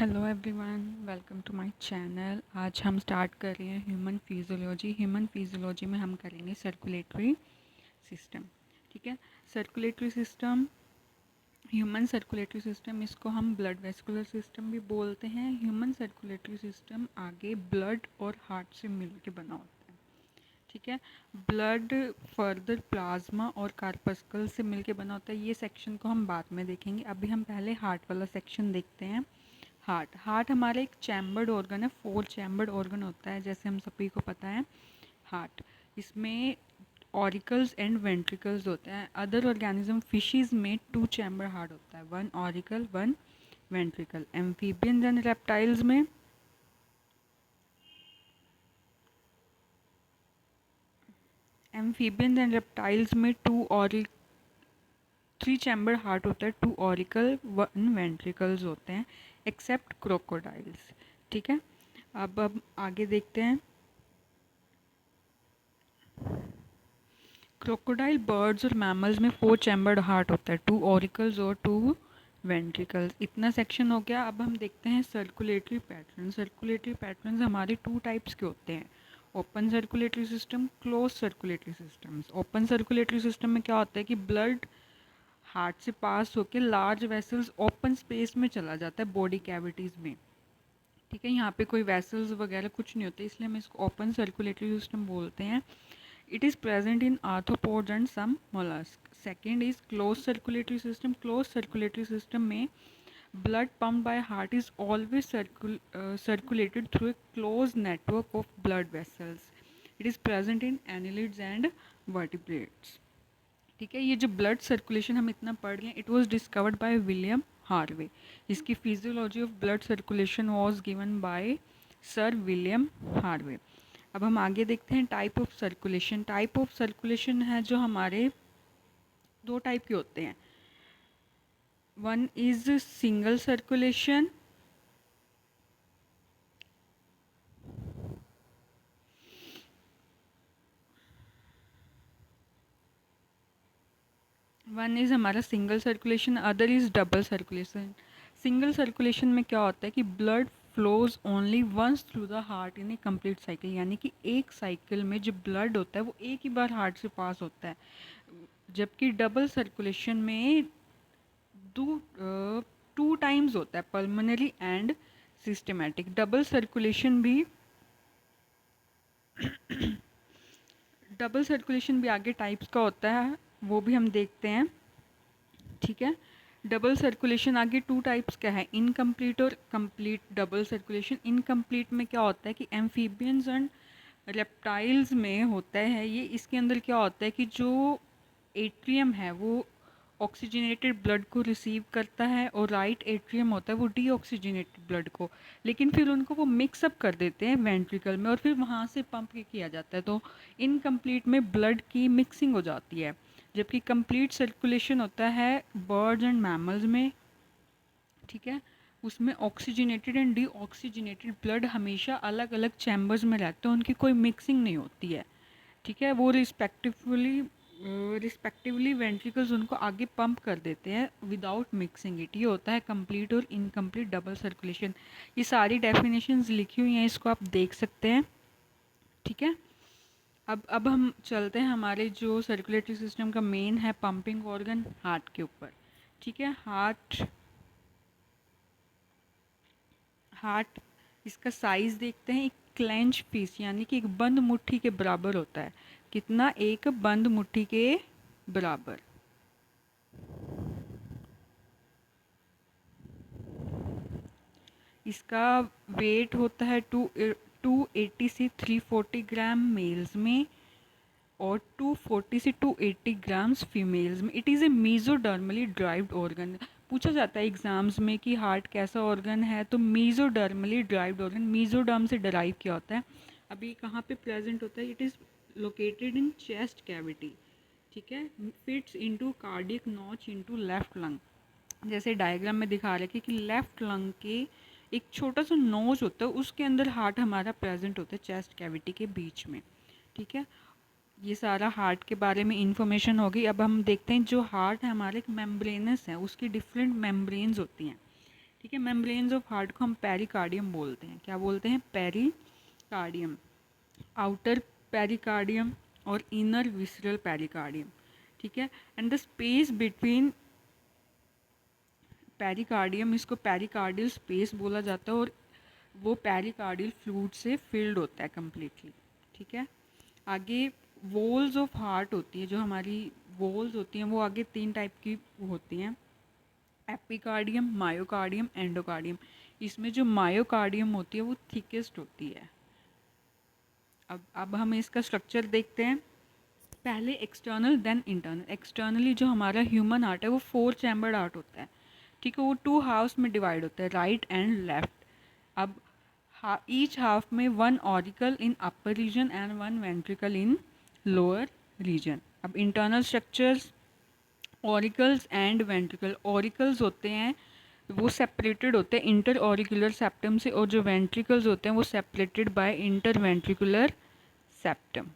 Hello everyone, welcome to my channel. आज हम start कर रहे हैं ह्यूमन फिजियोलॉजी। ह्यूमन फिजियोलॉजी में हम करेंगे सर्कुलेटरी सिस्टम। ठीक है, circulatory system, human circulatory system, इसको हम ब्लड वेस्कुलर सिस्टम भी बोलते हैं। ह्यूमन सर्कुलेटरी सिस्टम आगे ब्लड और हार्ट से मिल के बना होता है। ठीक है, ब्लड फर्दर प्लाज्मा और कार्पस्कल से मिलके बना होता है। ये सेक्शन को हम बाद में देखेंगे, अभी हम पहले हार्ट वाला सेक्शन देखते हैं। हार्ट हमारा एक चैम्बर्ड ऑर्गन है, 4 चैम्बर्ड ऑर्गन होता है, जैसे हम सभी को पता है। हार्ट, इसमें ऑरिकल्स एंड वेंट्रिकल्स होते हैं। अदर ऑर्गेनिज्म फिशेस में 2 चैम्बर हार्ट होता है, 1 auricle 1 ventricle. Amphibians and reptiles में एम्फीबियंस एंड रेप्टाइल्स में 3 चैम्बर हार्ट होता है, 2 ऑरिकल 1 वेंट्रिकल्स होते हैं, एक्सेप्ट क्रोकोडाइल्स। ठीक है, अब आगे देखते हैं। क्रोकोडाइल, बर्ड्स और मैमल्स में 4 चैम्बर्ड हार्ट होता है, 2 ऑरिकल्स और 2 वेंट्रिकल्स। इतना सेक्शन हो गया। अब हम देखते हैं सर्कुलेटरी पैटर्न। सर्कुलेटरी पैटर्न्स हमारे 2 टाइप्स के होते हैं, open circulatory system, close circulatory systems. Open circulatory system में क्या होता है कि ब्लड हार्ट से पास होकर लार्ज वेसल्स ओपन स्पेस में चला जाता है, बॉडी कैविटीज़ में। ठीक है, यहाँ पे कोई वेसल्स वगैरह कुछ नहीं होते, इसलिए हम इसको ओपन सर्कुलेटरी सिस्टम बोलते हैं। It is present in arthropods and some mollusks. Second is closed circulatory system. Closed circulatory system में blood pumped by heart is always circulated through a closed network of blood vessels. It is present in annelids and vertebrates. ठीक है, ये जो blood circulation हम इतना पढ़ रहे हैं, it was discovered by William Harvey. इसकी physiology of blood circulation was given by sir William Harvey. अब हम आगे देखते हैं type of circulation. Type of circulation है जो हमारे 2 टाइप के होते हैं। One is single circulation, one is हमारा single circulation, other is double circulation. Single circulation में क्या होता है कि blood flows only once through the heart in a complete cycle, यानी कि एक साइकिल में जो ब्लड होता है वो एक ही बार हार्ट से पास होता है। जबकि डबल सर्कुलेशन में दो 2 टाइम्स होता है, pulmonary and systematic. Double circulation भी आगे टाइप्स का होता है, वो भी हम देखते हैं। ठीक है, डबल सर्कुलेशन आगे 2 टाइप्स का है, इनकम्प्लीट और कंप्लीट डबल सर्कुलेशन। इनकम्प्लीट में क्या होता है कि एम्फीबियंस एंड रेप्टाइल्स में होता है ये। इसके अंदर क्या होता है कि जो एट्रियम है वो ऑक्सीजनेटेड ब्लड को रिसीव करता है और राइट एट्रियम होता है वो डीऑक्सीजनेटेड ब्लड को, लेकिन फिर उनको वो मिक्सअप कर देते हैं वेंट्रिकल में और फिर वहाँ से पंप किया जाता है। तो इनकम्प्लीट में ब्लड की मिक्सिंग हो जाती है, जबकि कंप्लीट सर्कुलेशन होता है बर्ड्स एंड मैमल्स में। ठीक है, उसमें ऑक्सीजनेटेड एंड डीऑक्सीजनेटेड ब्लड हमेशा अलग अलग चैम्बर्स में रहते हैं, उनकी कोई मिक्सिंग नहीं होती है। ठीक है, वो रिस्पेक्टिवली वेंट्रिकल्स उनको आगे पंप कर देते हैं विदाउट मिक्सिंग इट। ये होता है कंप्लीट और इनकम्प्लीट डबल सर्कुलेशन। ये सारी डेफिनेशंस लिखी हुई हैं, इसको आप देख सकते हैं। ठीक है, अब हम चलते हैं हमारे जो सर्कुलेटरी सिस्टम का मेन है पंपिंग ऑर्गन, हार्ट के ऊपर। ठीक है, हार्ट इसका साइज़ देखते हैं। एक क्लेंच फिस्ट यानी कि एक बंद मुट्ठी के बराबर होता है। कितना? एक बंद मुट्ठी के बराबर। इसका वेट होता है 280 से 340 ग्राम मेल्स में और 240 से 280 ग्राम्स फीमेल्स में। It is a mesodermally derived organ. पूछा जाता है एग्जाम्स में कि हार्ट कैसा ऑर्गन है, तो मीजोडर्मली ड्राइव्ड ऑर्गन, मीजोडर्म से डराइव किया होता है। अभी कहाँ पे प्रेजेंट होता है? It is located in chest cavity. ठीक है, fits into cardiac notch into left lung. जैसे डायग्राम में दिखा रहे कि लेफ्ट लंग के एक छोटा सा नोज होता है, उसके अंदर हार्ट हमारा प्रेजेंट होता है चेस्ट कैविटी के बीच में। ठीक है, ये सारा हार्ट के बारे में इंफॉर्मेशन होगी। अब हम देखते हैं जो हार्ट है हमारे एक मेम्ब्रेनस है, उसकी डिफरेंट मेम्ब्रेन्स होती हैं। ठीक है। मेम्ब्रेन्स ऑफ हार्ट को हम पेरिकार्डियम बोलते हैं। क्या बोलते हैं? पेरिकार्डियम। आउटर पेरिकार्डियम और इनर विसरल पेरिकार्डियम। ठीक है। And the space between pericardium, इसको पेरिकार्डियल स्पेस बोला जाता है, और वो पेरिकार्डियल फ्लूइड से फिल्ड होता है कम्प्लीटली। ठीक है। आगे वॉल्स ऑफ हार्ट होती है, जो हमारी वॉल्स होती हैं वो आगे 3 टाइप की होती हैं, एपिकार्डियम, मायोकार्डियम, एंडोकार्डियम। इसमें जो मायोकार्डियम होती है वो थिकेस्ट होती है। अब हम इसका स्ट्रक्चर देखते हैं। पहले एक्सटर्नल देन इंटरनल। एक्सटर्नली जो हमारा ह्यूमन हार्ट है वो 4 चैम्बर्ड हार्ट होता है। ठीक है। वो 2 हाफ्स में डिवाइड होता है, राइट एंड लेफ्ट। अब ईच हाफ में 1 auricle in upper region and 1 ventricle in lower region. अब internal structures, auricles and ventricle. Auricles होते हैं वो सेपरेटेड होते हैं इंटर ऑरिकुलर सेप्टम से, और जो वेंट्रिकल्स होते हैं वो separated by inter ventricular septum.